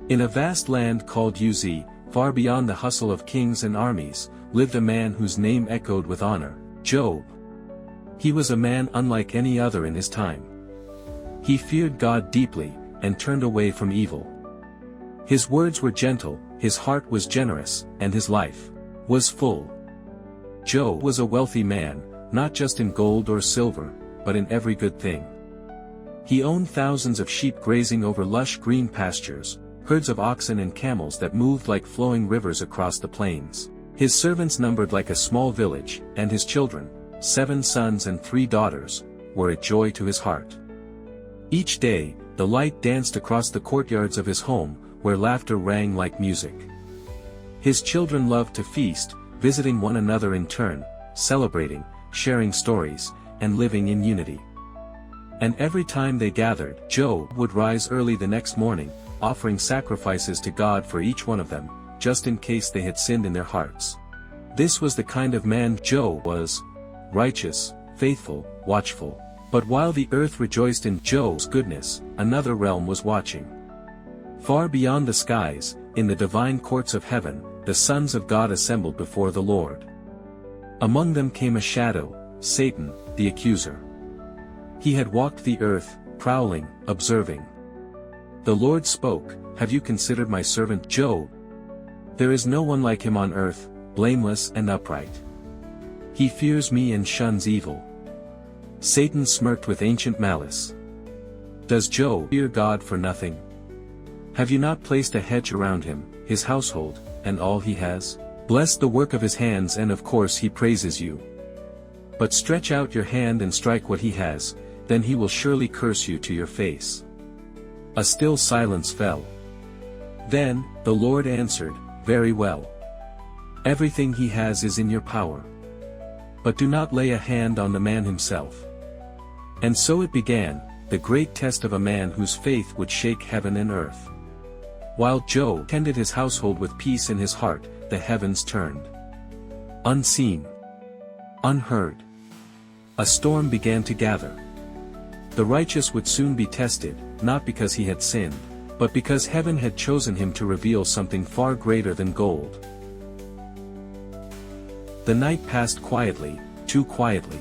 In a vast land called Uz, far beyond the hustle of kings and armies, lived a man whose name echoed with honor, Job. He was a man unlike any other in his time. He feared God deeply, and turned away from evil. His words were gentle, his heart was generous, and his life was full. Job was a wealthy man, not just in gold or silver, but in every good thing. He owned thousands of sheep grazing over lush green pastures, herds of oxen and camels that moved like flowing rivers across the plains. His servants numbered like a small village, and his children, 7 sons and 3 daughters, were a joy to his heart. Each day, the light danced across the courtyards of his home, where laughter rang like music. His children loved to feast, visiting one another in turn, celebrating, sharing stories, and living in unity. And every time they gathered, Job would rise early the next morning, offering sacrifices to God for each one of them, just in case they had sinned in their hearts. This was the kind of man Job was: righteous, faithful, watchful. But while the earth rejoiced in Job's goodness, another realm was watching. Far beyond the skies, in the divine courts of heaven, the sons of God assembled before the Lord. Among them came a shadow, Satan, the accuser. He had walked the earth, prowling, observing. The Lord spoke, "Have you considered my servant Job? There is no one like him on earth, blameless and upright. He fears me and shuns evil." Satan smirked with ancient malice. "Does Job fear God for nothing? Have you not placed a hedge around him, his household, and all he has? Blessed the work of his hands, and of course he praises you. But stretch out your hand and strike what he has, then he will surely curse you to your face." A still silence fell. Then, the Lord answered, "Very well. Everything he has is in your power. But do not lay a hand on the man himself." And so it began, the great test of a man whose faith would shake heaven and earth. While Job tended his household with peace in his heart, the heavens turned. Unseen, unheard, a storm began to gather. The righteous would soon be tested, not because he had sinned, but because heaven had chosen him to reveal something far greater than gold. The night passed quietly, too quietly.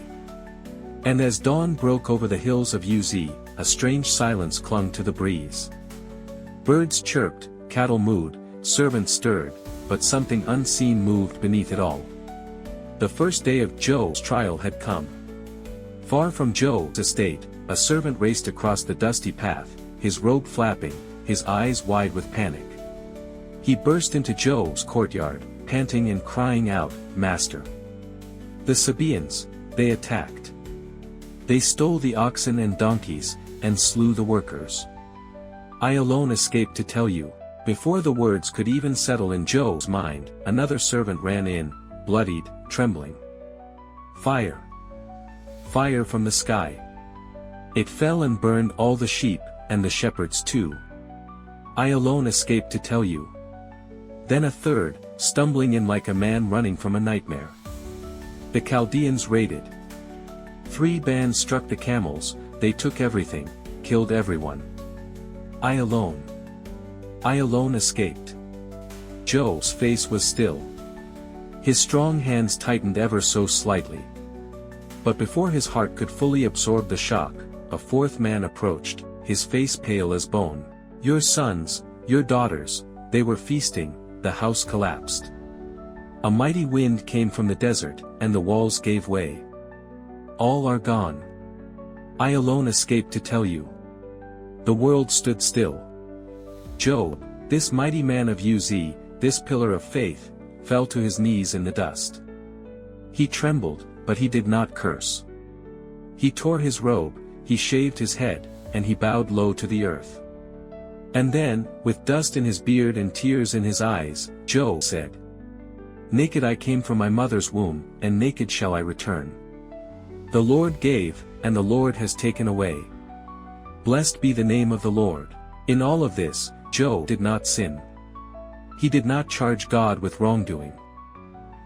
And as dawn broke over the hills of Uz, a strange silence clung to the breeze. Birds chirped, cattle mooed, servants stirred, but something unseen moved beneath it all. The first day of Job's trial had come. Far from Job's estate, a servant raced across the dusty path, his robe flapping, his eyes wide with panic. He burst into Job's courtyard, panting and crying out, "Master!" The Sabaeans, they attacked. They stole the oxen and donkeys, and slew the workers. I alone escaped to tell you. Before the words could even settle in Job's mind, another servant ran in, bloodied, trembling. Fire! Fire from the sky! It fell and burned all the sheep, and the shepherds too. I alone escaped to tell you. Then a third, stumbling in like a man running from a nightmare. The Chaldeans raided. 3 bands struck the camels, they took everything, killed everyone. I alone escaped. Job's face was still. His strong hands tightened ever so slightly. But before his heart could fully absorb the shock, a 4th man approached, his face pale as bone. "Your sons, your daughters," they were feasting, the house collapsed. A mighty wind came from the desert, and the walls gave way. All are gone. I alone escaped to tell you. The world stood still. Job, this mighty man of Uz, this pillar of faith, fell to his knees in the dust. He trembled, but he did not curse. He tore his robe, he shaved his head, and he bowed low to the earth. And then, with dust in his beard and tears in his eyes, Job said, "Naked I came from my mother's womb, and naked shall I return. The Lord gave, and the Lord has taken away. Blessed be the name of the Lord." In all of this, Job did not sin. He did not charge God with wrongdoing.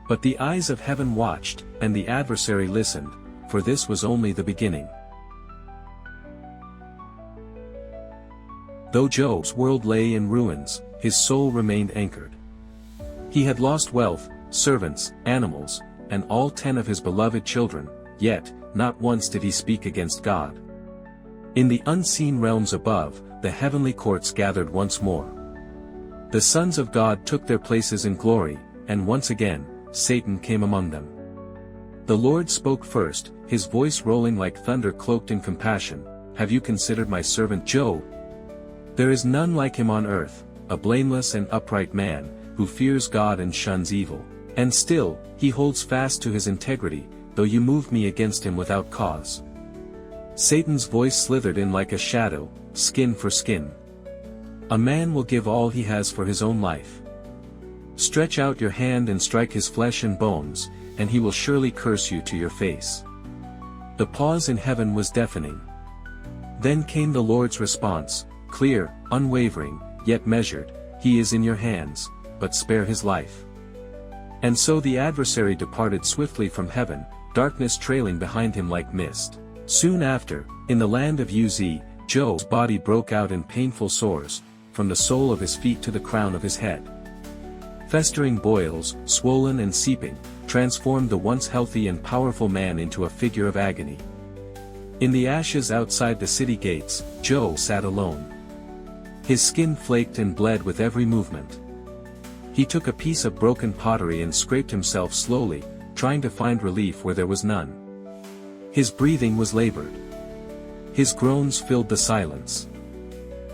But the eyes of heaven watched, and the adversary listened, for this was only the beginning. Though Job's world lay in ruins, his soul remained anchored. He had lost wealth, servants, animals, and all 10 of his beloved children, yet, not once did he speak against God. In the unseen realms above, the heavenly courts gathered once more. The sons of God took their places in glory, and once again, Satan came among them. The Lord spoke first, his voice rolling like thunder cloaked in compassion. Have you considered my servant Job? There is none like him on earth, a blameless and upright man, who fears God and shuns evil. And still, he holds fast to his integrity, though you moved me against him without cause. Satan's voice slithered in like a shadow, skin for skin. A man will give all he has for his own life. Stretch out your hand and strike his flesh and bones, and he will surely curse you to your face. The pause in heaven was deafening. Then came the Lord's response, clear, unwavering, yet measured. He is in your hands, but spare his life. And so the adversary departed swiftly from heaven, darkness trailing behind him like mist. Soon after, in the land of Uz, Job's body broke out in painful sores, from the sole of his feet to the crown of his head. Festering boils, swollen and seeping, transformed the once healthy and powerful man into a figure of agony. In the ashes outside the city gates, Job sat alone. His skin flaked and bled with every movement. He took a piece of broken pottery and scraped himself slowly, trying to find relief where there was none. His breathing was labored. His groans filled the silence.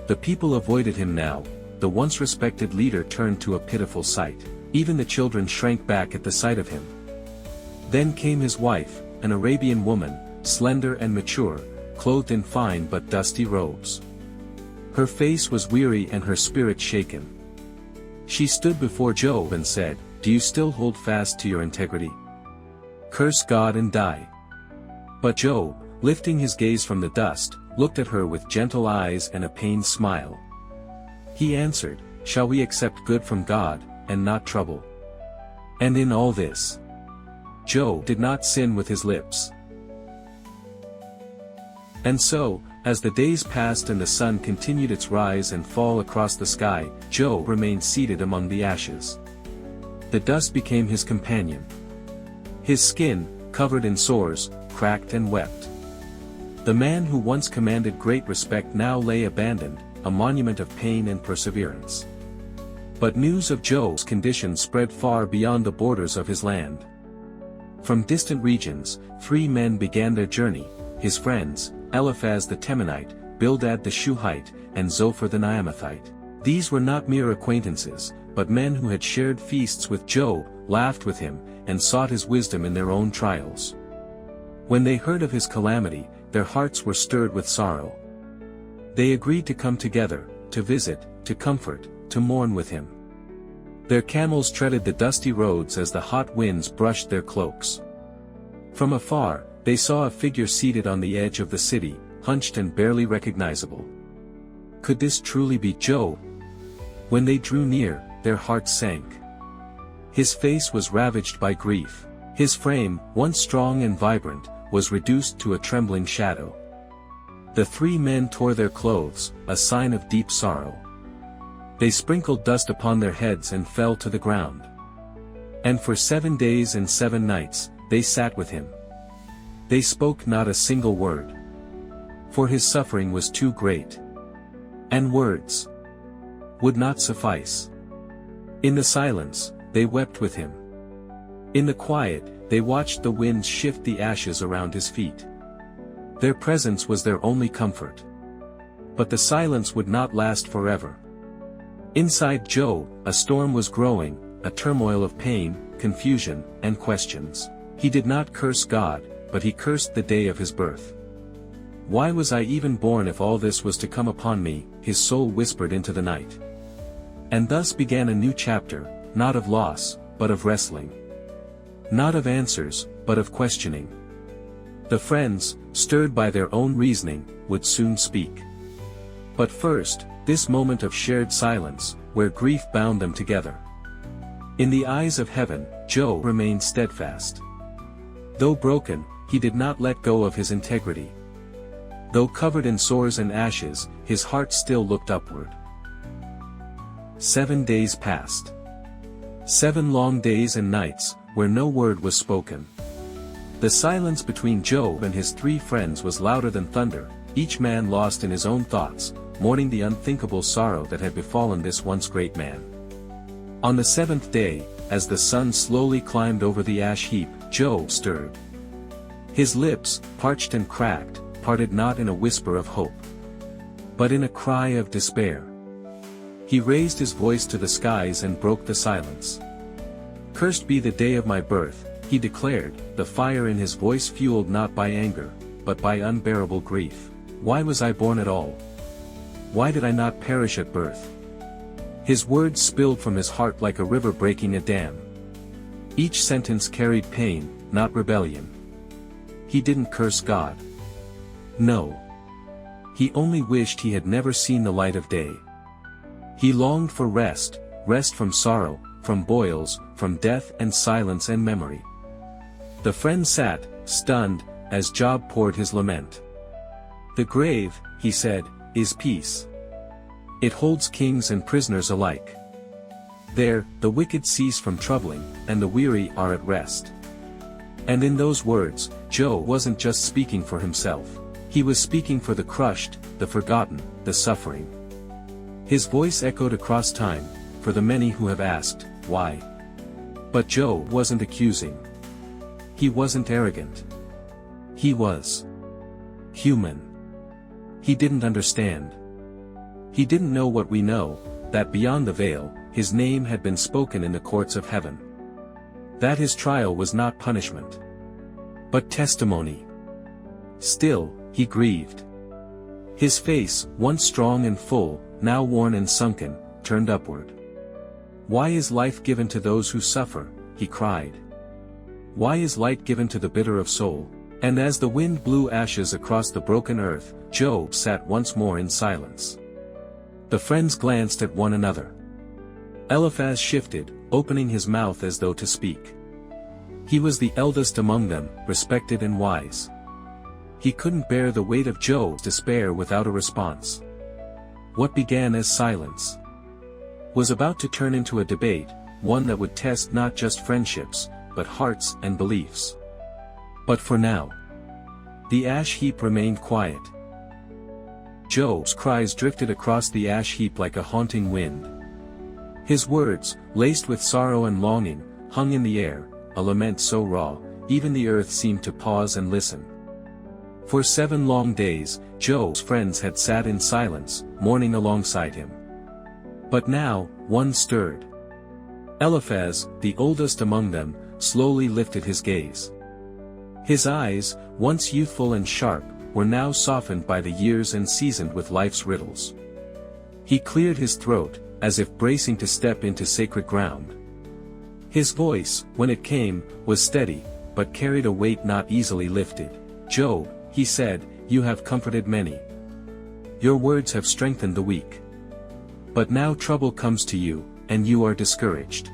The people avoided him now. The once respected leader turned to a pitiful sight. Even the children shrank back at the sight of him. Then came his wife, an Arabian woman, slender and mature, clothed in fine but dusty robes. Her face was weary and her spirit shaken. She stood before Job and said, "Do you still hold fast to your integrity? Curse God and die." But Job, lifting his gaze from the dust, looked at her with gentle eyes and a pained smile. He answered, "Shall we accept good from God, and not trouble?" And in all this, Job did not sin with his lips. And so, as the days passed and the sun continued its rise and fall across the sky, Job remained seated among the ashes. The dust became his companion. His skin, covered in sores, cracked and wept. The man who once commanded great respect now lay abandoned, a monument of pain and perseverance. But news of Job's condition spread far beyond the borders of his land. From distant regions, 3 men began their journey, his friends, Eliphaz the Temanite, Bildad the Shuhite, and Zophar the Naamathite. These were not mere acquaintances, but men who had shared feasts with Job, laughed with him, and sought his wisdom in their own trials. When they heard of his calamity, their hearts were stirred with sorrow. They agreed to come together, to visit, to comfort, to mourn with him. Their camels treaded the dusty roads as the hot winds brushed their cloaks. From afar, they saw a figure seated on the edge of the city, hunched and barely recognizable. Could this truly be Job? When they drew near, their hearts sank. His face was ravaged by grief. His frame, once strong and vibrant, was reduced to a trembling shadow. The 3 men tore their clothes, a sign of deep sorrow. They sprinkled dust upon their heads and fell to the ground. And for 7 days and 7 nights, they sat with him. They spoke not a single word. For his suffering was too great. And words would not suffice. In the silence, they wept with him. In the quiet, they watched the winds shift the ashes around his feet. Their presence was their only comfort. But the silence would not last forever. Inside Job, a storm was growing, a turmoil of pain, confusion, and questions. He did not curse God, but he cursed the day of his birth. "Why was I even born if all this was to come upon me?" his soul whispered into the night. And thus began a new chapter, not of loss, but of wrestling. Not of answers, but of questioning. The friends, stirred by their own reasoning, would soon speak. But first, this moment of shared silence, where grief bound them together. In the eyes of heaven, Job remained steadfast. Though broken, he did not let go of his integrity. Though covered in sores and ashes, his heart still looked upward. 7 days passed. 7 long days and nights, where no word was spoken. The silence between Job and his 3 friends was louder than thunder, each man lost in his own thoughts, mourning the unthinkable sorrow that had befallen this once great man. On the 7th day, as the sun slowly climbed over the ash heap, Job stirred. His lips, parched and cracked, parted not in a whisper of hope, but in a cry of despair. He raised his voice to the skies and broke the silence. "Cursed be the day of my birth," he declared, the fire in his voice fueled not by anger, but by unbearable grief. "Why was I born at all? Why did I not perish at birth?" His words spilled from his heart like a river breaking a dam. Each sentence carried pain, not rebellion. He didn't curse God. No. He only wished he had never seen the light of day. He longed for rest, rest from sorrow, from boils, from death and silence and memory. The friend sat, stunned, as Job poured his lament. "The grave," he said, "is peace. It holds kings and prisoners alike. There, the wicked cease from troubling, and the weary are at rest." And in those words, Job wasn't just speaking for himself. He was speaking for the crushed, the forgotten, the suffering. His voice echoed across time, for the many who have asked, why? But Job wasn't accusing. He wasn't arrogant. He was human. He didn't understand. He didn't know what we know, that beyond the veil, his name had been spoken in the courts of heaven. That his trial was not punishment, but testimony. Still, he grieved. His face, once strong and full, now worn and sunken, turned upward. "Why is life given to those who suffer?" he cried. "Why is light given to the bitter of soul?" And as the wind blew ashes across the broken earth, Job sat once more in silence. The friends glanced at one another. Eliphaz shifted, opening his mouth as though to speak. He was the eldest among them, respected and wise. He couldn't bear the weight of Job's despair without a response. What began as silence was about to turn into a debate, one that would test not just friendships, but hearts and beliefs. But for now, the ash heap remained quiet. Job's cries drifted across the ash heap like a haunting wind. His words, laced with sorrow and longing, hung in the air, a lament so raw, even the earth seemed to pause and listen. For 7 long days, Job's friends had sat in silence, mourning alongside him. But now, one stirred. Eliphaz, the oldest among them, slowly lifted his gaze. His eyes, once youthful and sharp, were now softened by the years and seasoned with life's riddles. He cleared his throat, as if bracing to step into sacred ground. His voice, when it came, was steady, but carried a weight not easily lifted. "Job," he said, "you have comforted many. Your words have strengthened the weak. But now trouble comes to you, and you are discouraged."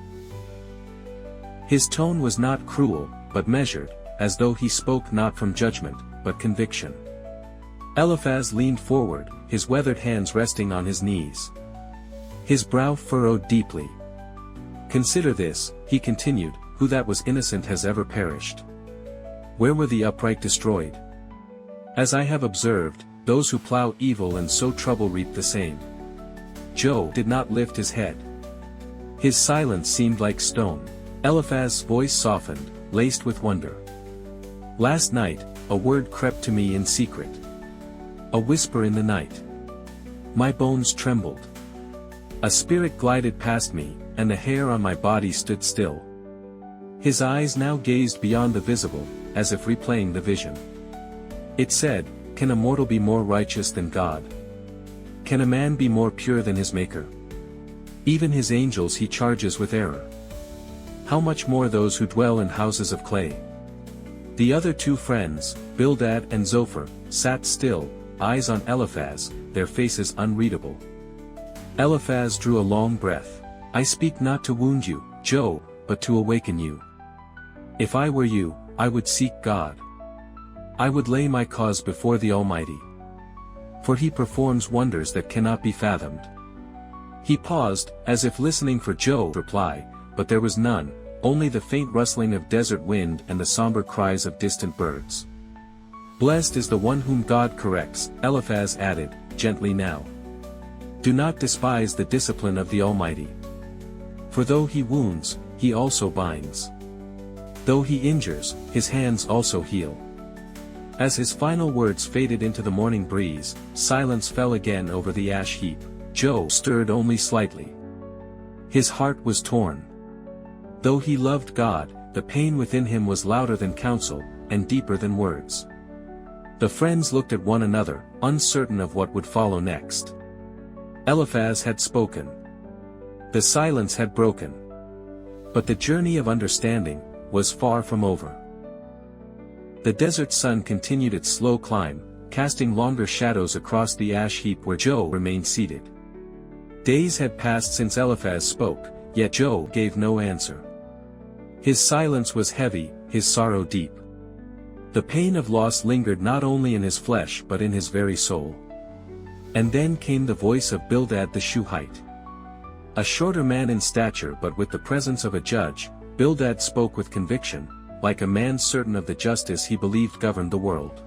His tone was not cruel, but measured, as though he spoke not from judgment, but conviction. Eliphaz leaned forward, his weathered hands resting on his knees. His brow furrowed deeply. "Consider this," he continued, "who that was innocent has ever perished? Where were the upright destroyed? As I have observed, those who plow evil and sow trouble reap the same." Job did not lift his head. His silence seemed like stone. Eliphaz's voice softened, laced with wonder. "Last night, a word crept to me in secret. A whisper in the night. My bones trembled. A spirit glided past me, and the hair on my body stood still." His eyes now gazed beyond the visible, as if replaying the vision. It said, "Can a mortal be more righteous than God? Can a man be more pure than his Maker? Even his angels he charges with error. How much more those who dwell in houses of clay?" The other 2 friends, Bildad and Zophar, sat still, eyes on Eliphaz, their faces unreadable. Eliphaz drew a long breath. "I speak not to wound you, Job, but to awaken you. If I were you, I would seek God. I would lay my cause before the Almighty. For he performs wonders that cannot be fathomed. He paused, as if listening for Job's reply, but there was none, only the faint rustling of desert wind and the somber cries of distant birds. Blessed is the one whom God corrects, Eliphaz added, gently now. Do not despise the discipline of the Almighty. For though he wounds, he also binds. Though he injures, his hands also heal. As his final words faded into the morning breeze, silence fell again over the ash heap. Job stirred only slightly. His heart was torn. Though he loved God, the pain within him was louder than counsel, and deeper than words. The friends looked at one another, uncertain of what would follow next. Eliphaz had spoken. The silence had broken. But the journey of understanding was far from over. The desert sun continued its slow climb, casting longer shadows across the ash heap where Job remained seated. Days had passed since Eliphaz spoke, yet Job gave no answer. His silence was heavy, his sorrow deep. The pain of loss lingered not only in his flesh but in his very soul. And then came the voice of Bildad the Shuhite. A shorter man in stature but with the presence of a judge, Bildad spoke with conviction, like a man certain of the justice he believed governed the world.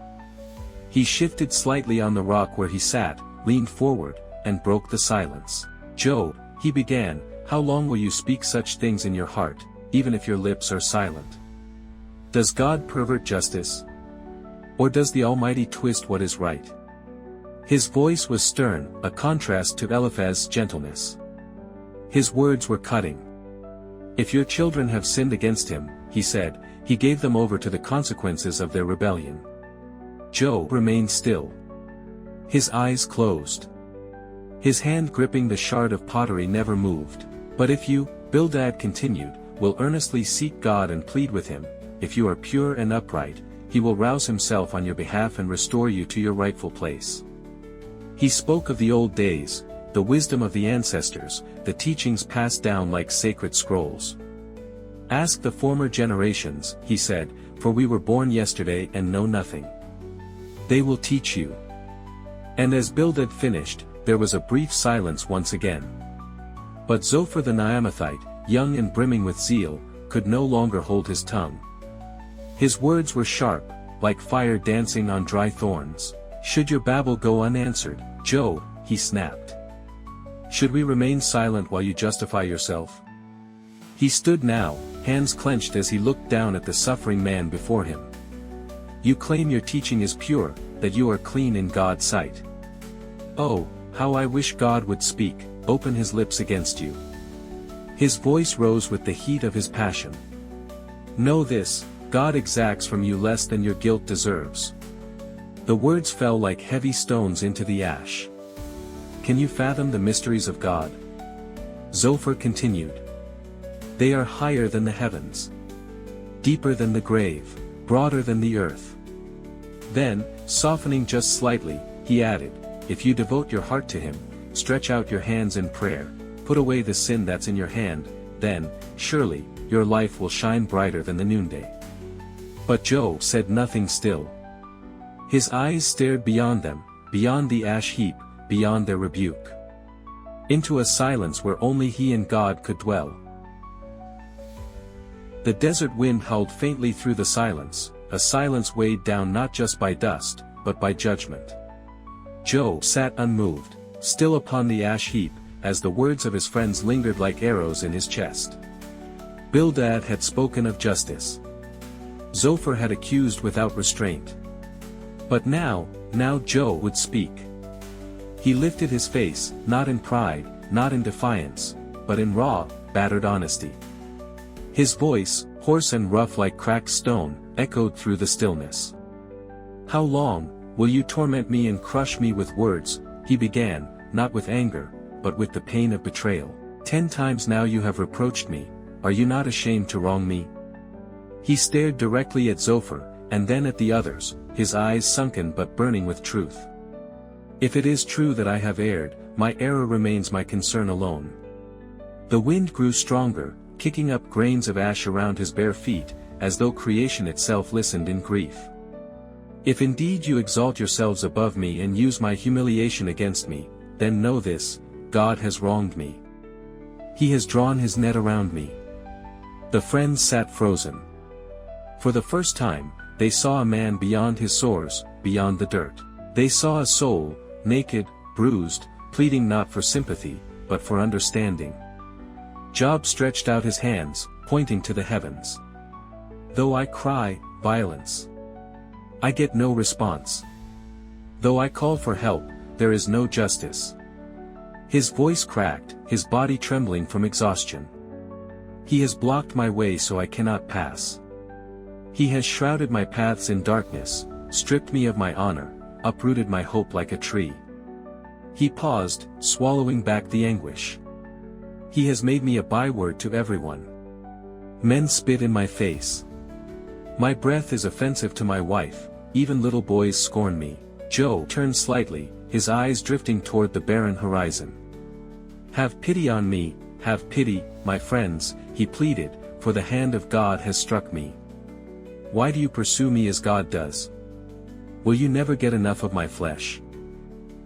He shifted slightly on the rock where he sat, leaned forward, and broke the silence. Job, he began, how long will you speak such things in your heart, even if your lips are silent? Does God pervert justice? Or does the Almighty twist what is right? His voice was stern, a contrast to Eliphaz's gentleness. His words were cutting. If your children have sinned against him, he said, he gave them over to the consequences of their rebellion. Job remained still. His eyes closed. His hand gripping the shard of pottery never moved. But if you, Bildad continued, will earnestly seek God and plead with him, if you are pure and upright, he will rouse himself on your behalf and restore you to your rightful place. He spoke of the old days, the wisdom of the ancestors, the teachings passed down like sacred scrolls. Ask the former generations, he said, for we were born yesterday and know nothing. They will teach you. And as Bildad finished, there was a brief silence once again. But Zophar the Naamathite, young and brimming with zeal, could no longer hold his tongue. His words were sharp, like fire dancing on dry thorns. Should your babble go unanswered, Job, he snapped. Should we remain silent while you justify yourself? He stood now, hands clenched as he looked down at the suffering man before him. You claim your teaching is pure, that you are clean in God's sight. Oh, how I wish God would speak, open his lips against you. His voice rose with the heat of his passion. Know this, God exacts from you less than your guilt deserves. The words fell like heavy stones into the ash. Can you fathom the mysteries of God? Zophar continued. They are higher than the heavens, deeper than the grave, broader than the earth. Then, softening just slightly, he added, if you devote your heart to him, stretch out your hands in prayer, put away the sin that's in your hand, then, surely, your life will shine brighter than the noonday. But Job said nothing still. His eyes stared beyond them, beyond the ash heap, beyond their rebuke. Into a silence where only he and God could dwell. The desert wind howled faintly through the silence, a silence weighed down not just by dust, but by judgment. Job sat unmoved, still upon the ash heap, as the words of his friends lingered like arrows in his chest. Bildad had spoken of justice. Zophar had accused without restraint. But now Job would speak. He lifted his face, not in pride, not in defiance, but in raw, battered honesty. His voice, hoarse and rough like cracked stone, echoed through the stillness. How long will you torment me and crush me with words? He began, not with anger, but with the pain of betrayal. 10 times now you have reproached me, are you not ashamed to wrong me? He stared directly at Zophar, and then at the others, his eyes sunken but burning with truth. If it is true that I have erred, my error remains my concern alone. The wind grew stronger, kicking up grains of ash around his bare feet, as though creation itself listened in grief. If indeed you exalt yourselves above me and use my humiliation against me, then know this, God has wronged me. He has drawn his net around me. The friends sat frozen. For the first time, they saw a man beyond his sores, beyond the dirt. They saw a soul, naked, bruised, pleading not for sympathy, but for understanding. Job stretched out his hands, pointing to the heavens. Though I cry, violence, I get no response. Though I call for help, there is no justice. His voice cracked, his body trembling from exhaustion. He has blocked my way so I cannot pass. He has shrouded my paths in darkness, stripped me of my honor, uprooted my hope like a tree. He paused, swallowing back the anguish. He has made me a byword to everyone. Men spit in my face. My breath is offensive to my wife, even little boys scorn me. Job turned slightly, his eyes drifting toward the barren horizon. Have pity on me, have pity, my friends, he pleaded, for the hand of God has struck me. Why do you pursue me as God does? Will you never get enough of my flesh?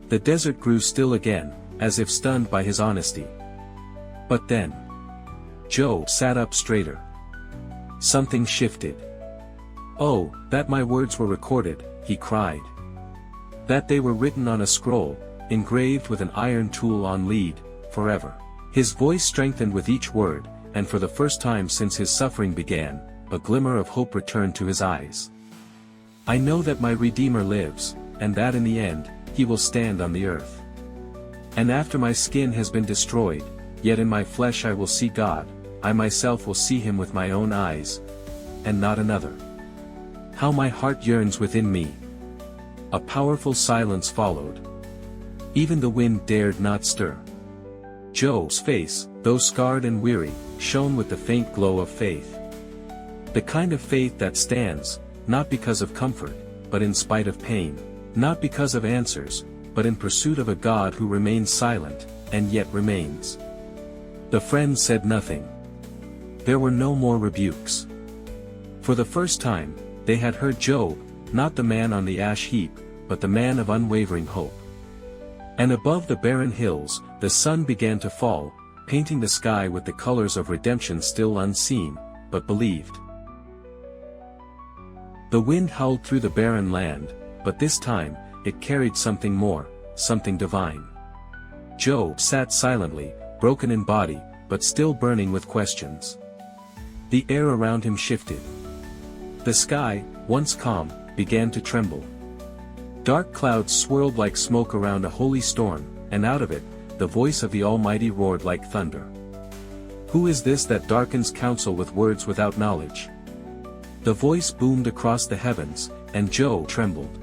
The desert grew still again, as if stunned by his honesty. But then, Job sat up straighter. Something shifted. Oh, that my words were recorded, he cried. That they were written on a scroll, engraved with an iron tool on lead, forever. His voice strengthened with each word, and for the first time since his suffering began, a glimmer of hope returned to his eyes. I know that my Redeemer lives, and that in the end, he will stand on the earth. And after my skin has been destroyed, yet in my flesh I will see God, I myself will see him with my own eyes, and not another. How my heart yearns within me. A powerful silence followed. Even the wind dared not stir. Job's face, though scarred and weary, shone with the faint glow of faith. The kind of faith that stands, not because of comfort, but in spite of pain, not because of answers, but in pursuit of a God who remains silent, and yet remains. The friends said nothing. There were no more rebukes. For the first time, they had heard Job, not the man on the ash heap, but the man of unwavering hope. And above the barren hills, the sun began to fall, painting the sky with the colors of redemption still unseen, but believed. The wind howled through the barren land, but this time, it carried something more, something divine. Job sat silently, broken in body, but still burning with questions. The air around him shifted. The sky, once calm, began to tremble. Dark clouds swirled like smoke around a holy storm, and out of it, the voice of the Almighty roared like thunder. Who is this that darkens counsel with words without knowledge? The voice boomed across the heavens, and Job trembled.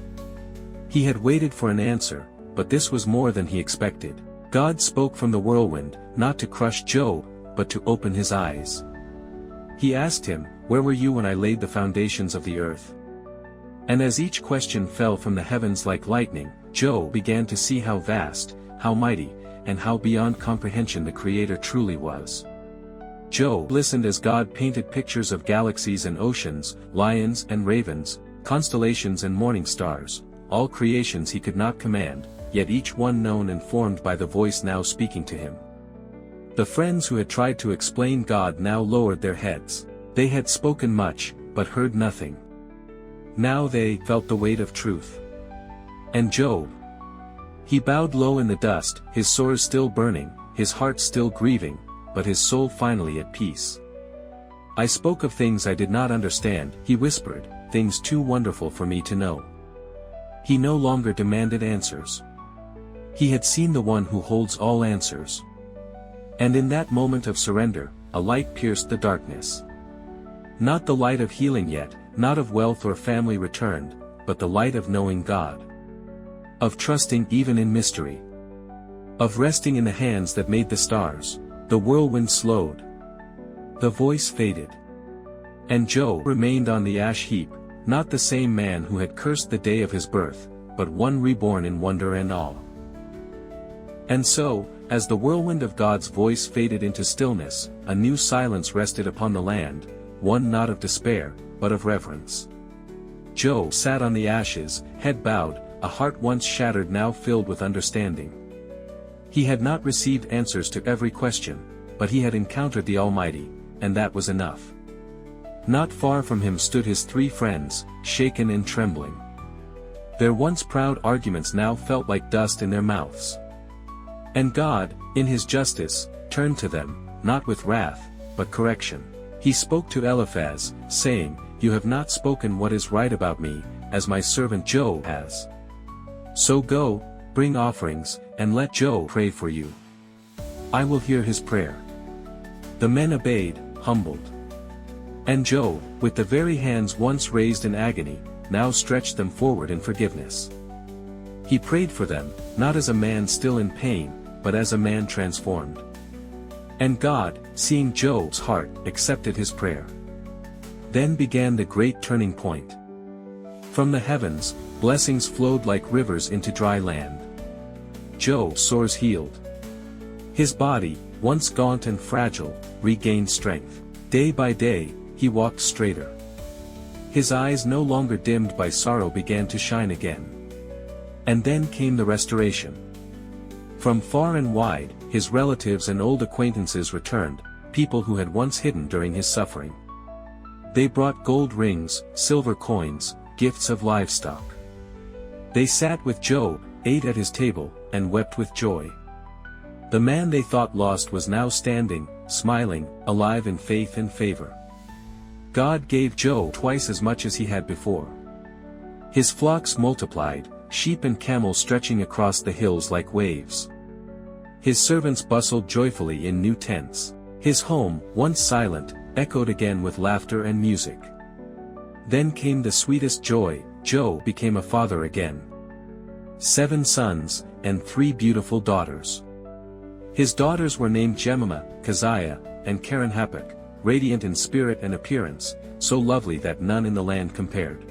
He had waited for an answer, but this was more than he expected. God spoke from the whirlwind, not to crush Job, but to open his eyes. He asked him, "Where were you when I laid the foundations of the earth?" And as each question fell from the heavens like lightning, Job began to see how vast, how mighty, and how beyond comprehension the Creator truly was. Job listened as God painted pictures of galaxies and oceans, lions and ravens, constellations and morning stars, all creations he could not command, yet each one known and formed by the voice now speaking to him. The friends who had tried to explain God now lowered their heads. They had spoken much, but heard nothing. Now they felt the weight of truth. And Job? He bowed low in the dust, his sores still burning, his heart still grieving, but his soul finally at peace. I spoke of things I did not understand, he whispered, things too wonderful for me to know. He no longer demanded answers. He had seen the one who holds all answers. And in that moment of surrender, a light pierced the darkness. Not the light of healing yet, not of wealth or family returned, but the light of knowing God. Of trusting even in mystery. Of resting in the hands that made the stars. The whirlwind slowed. The voice faded. And Job remained on the ash heap, not the same man who had cursed the day of his birth, but one reborn in wonder and awe. And so, as the whirlwind of God's voice faded into stillness, a new silence rested upon the land, one not of despair, but of reverence. Job sat on the ashes, head bowed, a heart once shattered now filled with understanding. He had not received answers to every question, but he had encountered the Almighty, and that was enough. Not far from him stood his 3 friends, shaken and trembling. Their once proud arguments now felt like dust in their mouths. And God, in his justice, turned to them, not with wrath, but correction. He spoke to Eliphaz, saying, "You have not spoken what is right about me, as my servant Job has. So go, bring offerings, and let Job pray for you. I will hear his prayer." The men obeyed, humbled. And Job, with the very hands once raised in agony, now stretched them forward in forgiveness. He prayed for them, not as a man still in pain, but as a man transformed. And God, seeing Job's heart, accepted his prayer. Then began the great turning point. From the heavens, blessings flowed like rivers into dry land. Job's sores healed. His body, once gaunt and fragile, regained strength. Day by day, he walked straighter. His eyes no longer dimmed by sorrow began to shine again. And then came the restoration. From far and wide, his relatives and old acquaintances returned, people who had once hidden during his suffering. They brought gold rings, silver coins, gifts of livestock. They sat with Job, ate at his table, and wept with joy. The man they thought lost was now standing, smiling, alive in faith and favor. God gave Job twice as much as he had before. His flocks multiplied, sheep and camels stretching across the hills like waves. His servants bustled joyfully in new tents. His home, once silent, echoed again with laughter and music. Then came the sweetest joy, Job became a father again. 7 sons, and 3 beautiful daughters. His daughters were named Jemima, Keziah, and Karen-Happuch, radiant in spirit and appearance, so lovely that none in the land compared.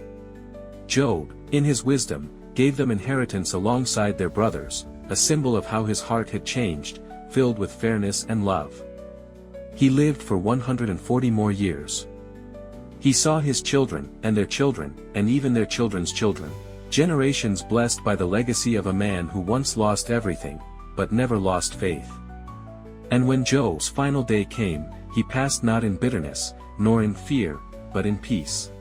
Job, in his wisdom, gave them inheritance alongside their brothers, a symbol of how his heart had changed, filled with fairness and love. He lived for 140 more years. He saw his children, and their children, and even their children's children, generations blessed by the legacy of a man who once lost everything, but never lost faith. And when Job's final day came, he passed not in bitterness, nor in fear, but in peace.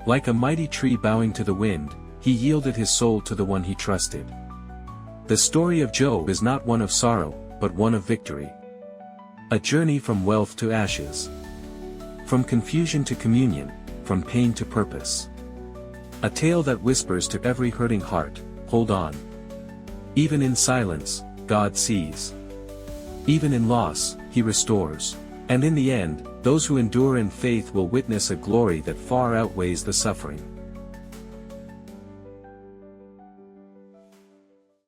Like a mighty tree bowing to the wind, he yielded his soul to the one he trusted. The story of Job is not one of sorrow, but one of victory. A journey from wealth to ashes. From confusion to communion, from pain to purpose. A tale that whispers to every hurting heart, hold on. Even in silence, God sees. Even in loss, he restores. And in the end, those who endure in faith will witness a glory that far outweighs the suffering.